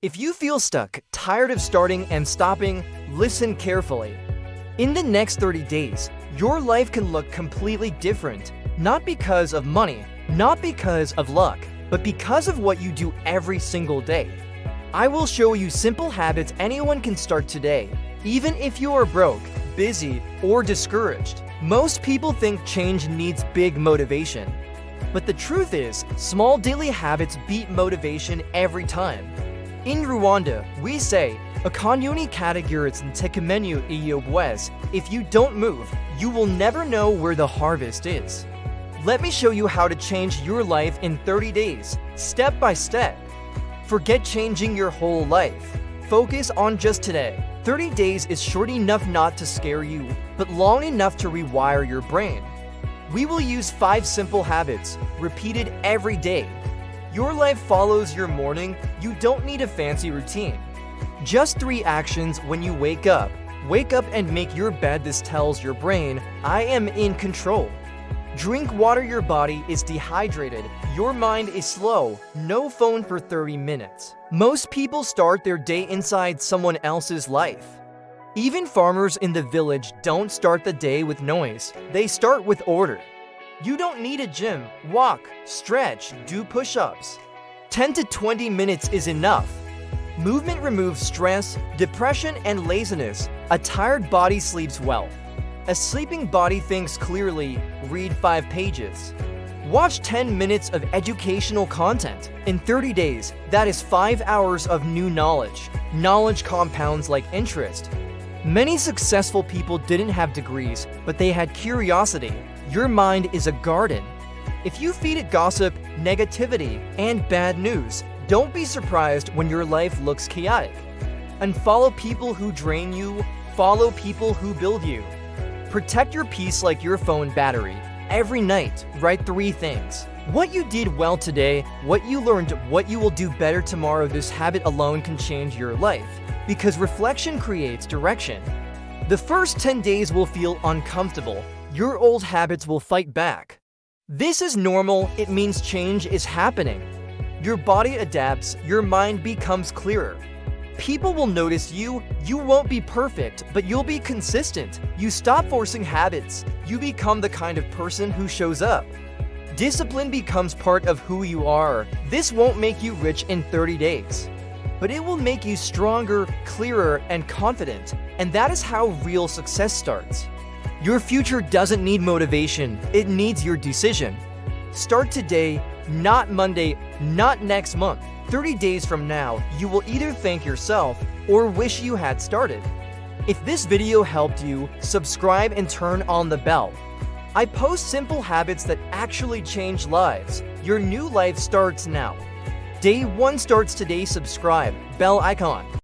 If you feel stuck, tired of starting and stopping, listen carefully. In the next 30 days, your life can look completely different, not because of money, not because of luck, but because of what you do every single day. I will show you simple habits anyone can start today, even if you are broke, busy, or discouraged. Most people think change needs big motivation. But the truth is, small daily habits beat motivation every time. In Rwanda, we say, akanyoni katagiritse ntekimenyu iyo bweze. If you don't move, you will never know where the harvest is. Let me show you how to change your life in 30 days, step by step. Forget changing your whole life. Focus on just today. 30 days is short enough not to scare you, but long enough to rewire your brain. We will use 5 simple habits, repeated every day. Your life follows your morning, you don't need a fancy routine. Just 3 actions when you wake up. Wake up and make your bed. This tells your brain, I am in control. Drink water. Your body is dehydrated. Your mind is slow. No phone for 30 minutes. Most people start their day inside someone else's life. Even farmers in the village don't start the day with noise. They start with order. You don't need a gym. Walk, stretch, do push-ups. 10 to 20 minutes is enough. Movement removes stress, depression, and laziness. A tired body sleeps well. A sleeping body thinks clearly. Read 5 pages. Watch 10 minutes of educational content. In 30 days, that is 5 hours of new knowledge. Knowledge compounds like interest. Many successful people didn't have degrees, but they had curiosity. Your mind is a garden. If you feed it gossip, negativity, and bad news, don't be surprised when your life looks chaotic. Unfollow people who drain you, follow people who build you. Protect your peace like your phone battery. Every night, write 3 things. What you did well today, what you learned, what you will do better tomorrow. This habit alone can change your life, because reflection creates direction. The first 10 days will feel uncomfortable. Your old habits will fight back. This is normal. It means change is happening. Your body adapts, your mind becomes clearer. People will notice you. You won't be perfect, but you'll be consistent. You stop forcing habits. You become the kind of person who shows up. Discipline becomes part of who you are. This won't make you rich in 30 days, but it will make you stronger, clearer, and confident. And that is how real success starts. Your future doesn't need motivation, it needs your decision. Start today, not Monday, not next month. 30 days from now, you will either thank yourself or wish you had started. If this video helped you, subscribe and turn on the bell. I post simple habits that actually change lives. Your new life starts now. Day 1 starts today. Subscribe, bell icon.